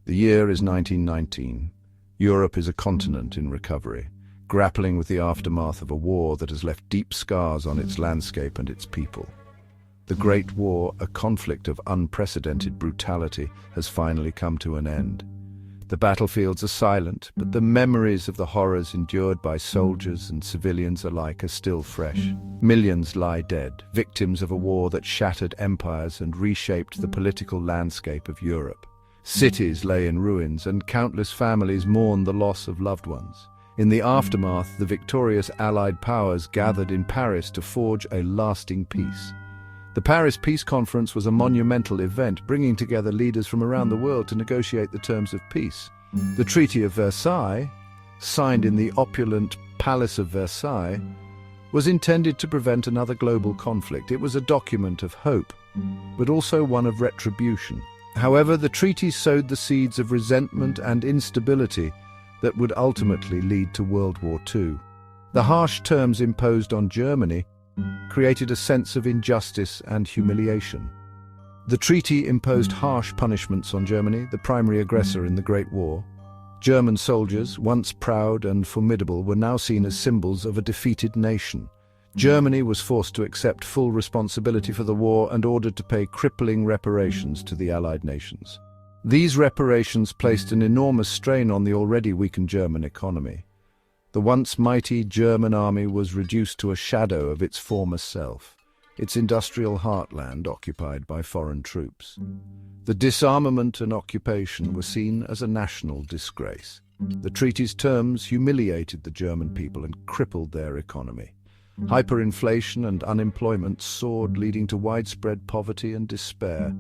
The year is 1919. Europe is a continent in recovery, grappling with the aftermath of a war that has left deep scars on its landscape and its people. The Great War, a conflict of unprecedented brutality, has finally come to an end. The battlefields are silent, but the memories of the horrors endured by soldiers and civilians alike are still fresh. Millions lie dead, victims of a war that shattered empires and reshaped the political landscape of Europe. Cities lay in ruins, and countless families mourn the loss of loved ones. In the aftermath, the victorious Allied powers gathered in Paris to forge a lasting peace. The Paris Peace Conference was a monumental event, bringing together leaders from around the world to negotiate the terms of peace. The Treaty of Versailles, signed in the opulent Palace of Versailles, was intended to prevent another global conflict. It was a document of hope, but also one of retribution. However, the treaty sowed the seeds of resentment and instability that would ultimately lead to World War II. The harsh terms imposed on Germany created a sense of injustice and humiliation. The treaty imposed harsh punishments on Germany, the primary aggressor in the Great War. German soldiers, once proud and formidable, were now seen as symbols of a defeated nation. Germany was forced to accept full responsibility for the war and ordered to pay crippling reparations to the Allied nations. These reparations placed an enormous strain on the already weakened German economy. The once mighty German army was reduced to a shadow of its former self, its industrial heartland occupied by foreign troops. The disarmament and occupation were seen as a national disgrace. The treaty's terms humiliated the German people and crippled their economy. Hyperinflation and unemployment soared, leading to widespread poverty and despair.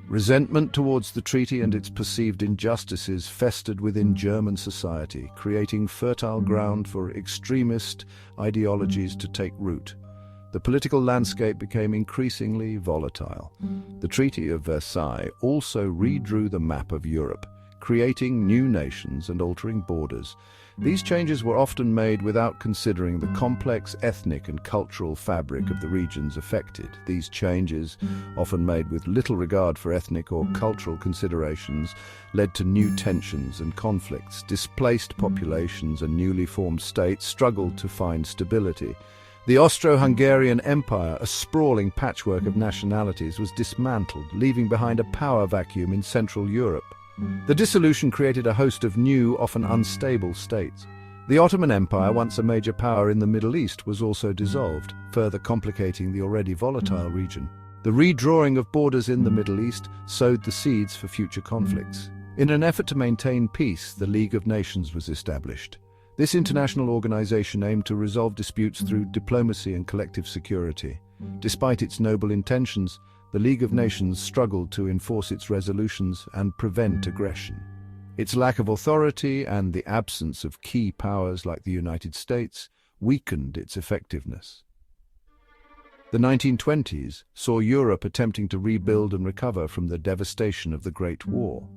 Resentment towards the treaty and its perceived injustices festered within German society, creating fertile ground for extremist ideologies to take root. The political landscape became increasingly volatile. The Treaty of Versailles also redrew the map of Europe, creating new nations and altering borders. These changes were often made without considering the complex ethnic and cultural fabric of the regions affected. These changes, often made with little regard for ethnic or cultural considerations, led to new tensions and conflicts. Displaced populations and newly formed states struggled to find stability. The Austro-Hungarian Empire, a sprawling patchwork of nationalities, was dismantled, leaving behind a power vacuum in Central Europe. The dissolution created a host of new, often unstable states. The Ottoman Empire, once a major power in the Middle East, was also dissolved, further complicating the already volatile region. The redrawing of borders in the Middle East sowed the seeds for future conflicts. In an effort to maintain peace, the League of Nations was established. This international organization aimed to resolve disputes through diplomacy and collective security. Despite its noble intentions, the League of Nations struggled to enforce its resolutions and prevent aggression. Its lack of authority and the absence of key powers like the United States weakened its effectiveness. The 1920s saw Europe attempting to rebuild and recover from the devastation of the Great War.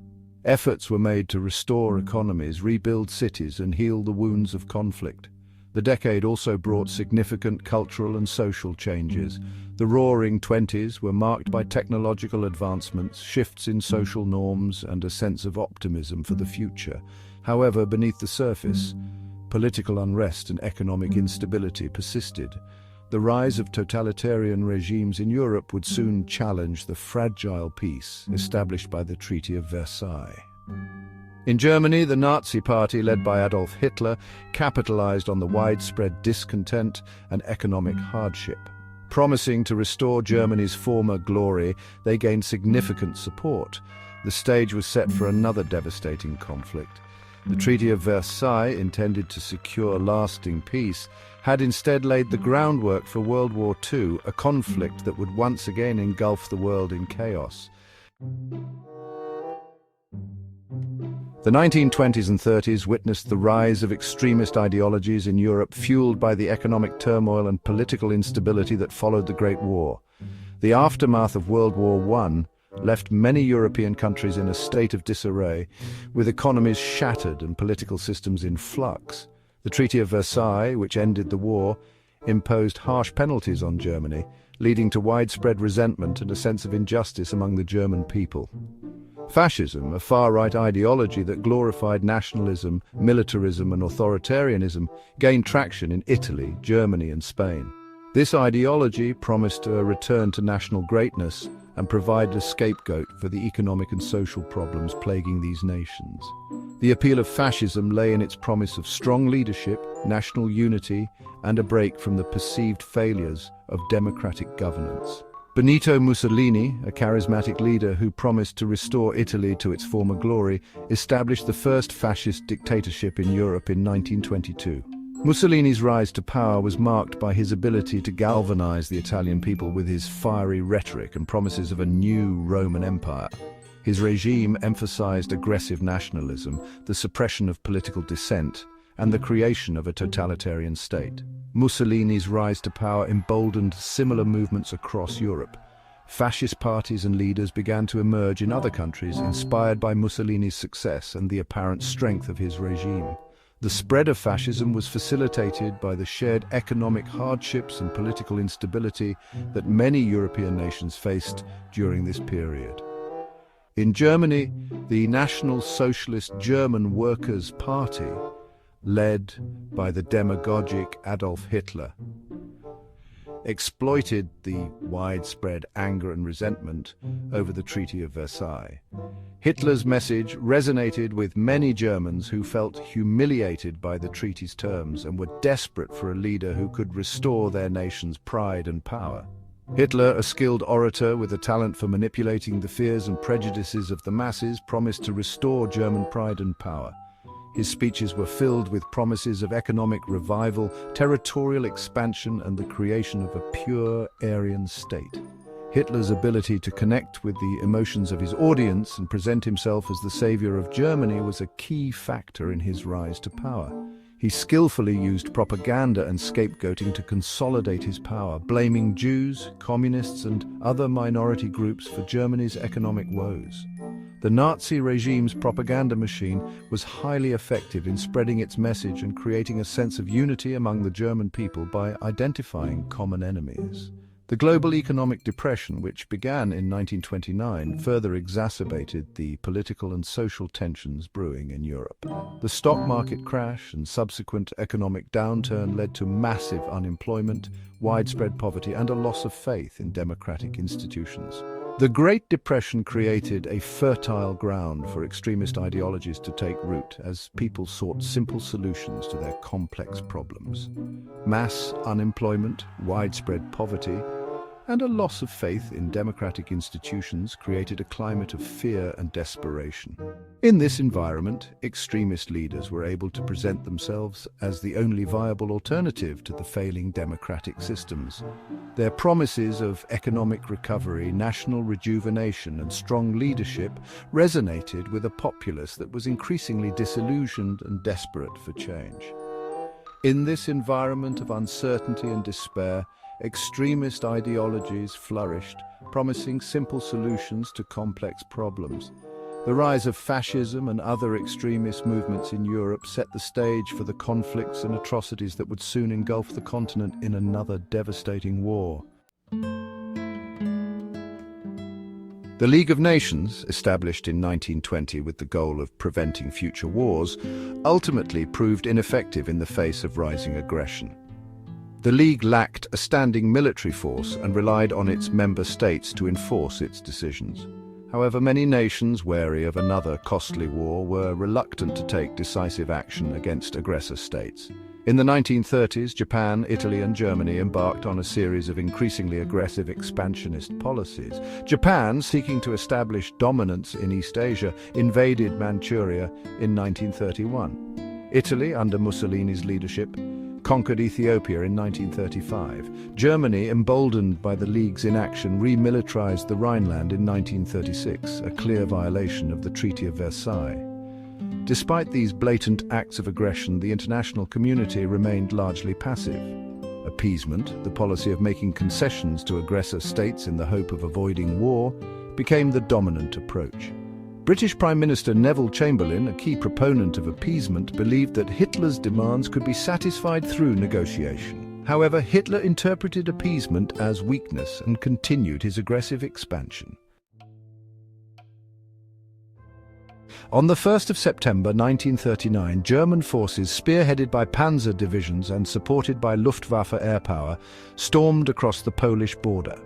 Efforts were made to restore economies, rebuild cities, and heal the wounds of conflict. The decade also brought significant cultural and social changes. The Roaring Twenties were marked by technological advancements, shifts in social norms, and a sense of optimism for the future. However, beneath the surface, political unrest and economic instability persisted. The rise of totalitarian regimes in Europe would soon challenge the fragile peace established by the Treaty of Versailles. In Germany, the Nazi Party, led by Adolf Hitler, capitalized on the widespread discontent and economic hardship. Promising to restore Germany's former glory, they gained significant support. The stage was set for another devastating conflict. The Treaty of Versailles, intended to secure lasting peace, had instead laid the groundwork for World War II, a conflict that would once again engulf the world in chaos. The 1920s and 30s witnessed the rise of extremist ideologies in Europe, fueled by the economic turmoil and political instability that followed the Great War. The aftermath of World War I left many European countries in a state of disarray, with economies shattered and political systems in flux. The Treaty of Versailles, which ended the war, imposed harsh penalties on Germany, leading to widespread resentment and a sense of injustice among the German people. Fascism, a far-right ideology that glorified nationalism, militarism and authoritarianism, gained traction in Italy, Germany and Spain. This ideology promised a return to national greatness and provided a scapegoat for the economic and social problems plaguing these nations. The appeal of fascism lay in its promise of strong leadership, national unity, and a break from the perceived failures of democratic governance. Benito Mussolini, a charismatic leader who promised to restore Italy to its former glory, established the first fascist dictatorship in Europe in 1922. Mussolini's rise to power was marked by his ability to galvanize the Italian people with his fiery rhetoric and promises of a new Roman Empire. His regime emphasized aggressive nationalism, the suppression of political dissent, and the creation of a totalitarian state. Mussolini's rise to power emboldened similar movements across Europe. Fascist parties and leaders began to emerge in other countries, inspired by Mussolini's success and the apparent strength of his regime. The spread of fascism was facilitated by the shared economic hardships and political instability that many European nations faced during this period. In Germany, the National Socialist German Workers' Party, led by the demagogic Adolf Hitler, exploited the widespread anger and resentment over the Treaty of Versailles. Hitler's message resonated with many Germans who felt humiliated by the treaty's terms and were desperate for a leader who could restore their nation's pride and power. Hitler, a skilled orator with a talent for manipulating the fears and prejudices of the masses, promised to restore German pride and power. His speeches were filled with promises of economic revival, territorial expansion, and the creation of a pure Aryan state. Hitler's ability to connect with the emotions of his audience and present himself as the savior of Germany was a key factor in his rise to power. He skillfully used propaganda and scapegoating to consolidate his power, blaming Jews, communists, and other minority groups for Germany's economic woes. The Nazi regime's propaganda machine was highly effective in spreading its message and creating a sense of unity among the German people by identifying common enemies. The global economic depression, which began in 1929, further exacerbated the political and social tensions brewing in Europe. The stock market crash and subsequent economic downturn led to massive unemployment, widespread poverty, and a loss of faith in democratic institutions. The Great Depression created a fertile ground for extremist ideologies to take root as people sought simple solutions to their complex problems. Mass unemployment, widespread poverty, and a loss of faith in democratic institutions created a climate of fear and desperation. In this environment, extremist leaders were able to present themselves as the only viable alternative to the failing democratic systems. Their promises of economic recovery, national rejuvenation, and strong leadership resonated with a populace that was increasingly disillusioned and desperate for change. In this environment of uncertainty and despair, extremist ideologies flourished, promising simple solutions to complex problems. The rise of fascism and other extremist movements in Europe set the stage for the conflicts and atrocities that would soon engulf the continent in another devastating war. The League of Nations, established in 1920 with the goal of preventing future wars, ultimately proved ineffective in the face of rising aggression. The League lacked a standing military force and relied on its member states to enforce its decisions. However, many nations, wary of another costly war, were reluctant to take decisive action against aggressor states. In the 1930s, Japan, Italy, and Germany embarked on a series of increasingly aggressive expansionist policies. Japan, seeking to establish dominance in East Asia, invaded Manchuria in 1931. Italy, under Mussolini's leadership, conquered Ethiopia in 1935. Germany, emboldened by the League's inaction, remilitarized the Rhineland in 1936, a clear violation of the Treaty of Versailles. Despite these blatant acts of aggression, the international community remained largely passive. Appeasement, the policy of making concessions to aggressor states in the hope of avoiding war, became the dominant approach. British Prime Minister Neville Chamberlain, a key proponent of appeasement, believed that Hitler's demands could be satisfied through negotiation. However, Hitler interpreted appeasement as weakness and continued his aggressive expansion. On the 1st of September 1939, German forces, spearheaded by panzer divisions and supported by Luftwaffe air power, stormed across the Polish border.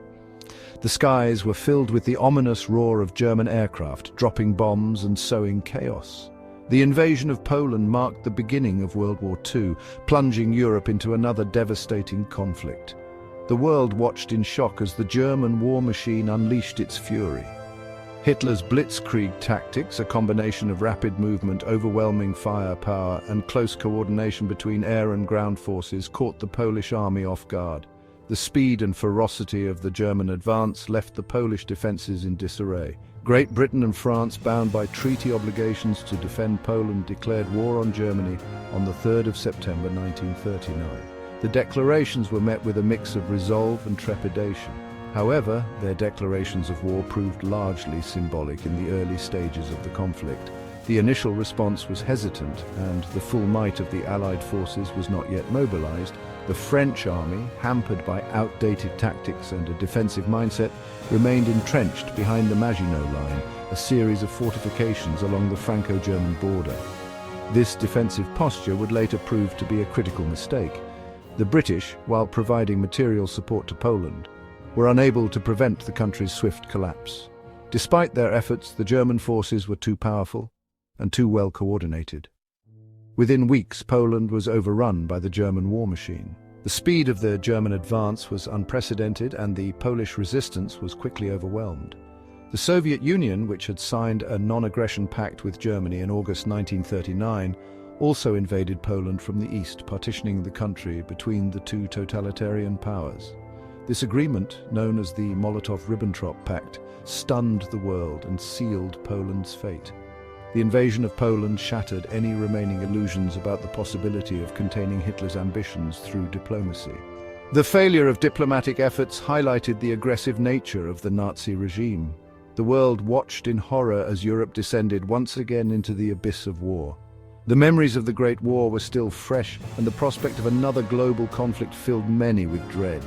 The skies were filled with the ominous roar of German aircraft, dropping bombs and sowing chaos. The invasion of Poland marked the beginning of World War II, plunging Europe into another devastating conflict. The world watched in shock as the German war machine unleashed its fury. Hitler's blitzkrieg tactics, a combination of rapid movement, overwhelming firepower, and close coordination between air and ground forces, caught the Polish army off guard. The speed and ferocity of the German advance left the Polish defenses in disarray. Great Britain and France, bound by treaty obligations to defend Poland, declared war on Germany on the 3rd of September 1939. The declarations were met with a mix of resolve and trepidation. However, their declarations of war proved largely symbolic in the early stages of the conflict. The initial response was hesitant, and the full might of the Allied forces was not yet mobilized. The French army, hampered by outdated tactics and a defensive mindset, remained entrenched behind the Maginot Line, a series of fortifications along the Franco-German border. This defensive posture would later prove to be a critical mistake. The British, while providing material support to Poland, were unable to prevent the country's swift collapse. Despite their efforts, the German forces were too powerful and too well coordinated. Within weeks, Poland was overrun by the German war machine. The speed of the German advance was unprecedented, and the Polish resistance was quickly overwhelmed. The Soviet Union, which had signed a non-aggression pact with Germany in August 1939, also invaded Poland from the east, partitioning the country between the two totalitarian powers. This agreement, known as the Molotov-Ribbentrop Pact, stunned the world and sealed Poland's fate. The invasion of Poland shattered any remaining illusions about the possibility of containing Hitler's ambitions through diplomacy. The failure of diplomatic efforts highlighted the aggressive nature of the Nazi regime. The world watched in horror as Europe descended once again into the abyss of war. The memories of the Great War were still fresh, and the prospect of another global conflict filled many with dread.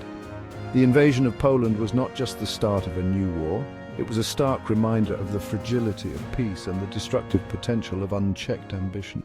The invasion of Poland was not just the start of a new war, it was a stark reminder of the fragility of peace and the destructive potential of unchecked ambition.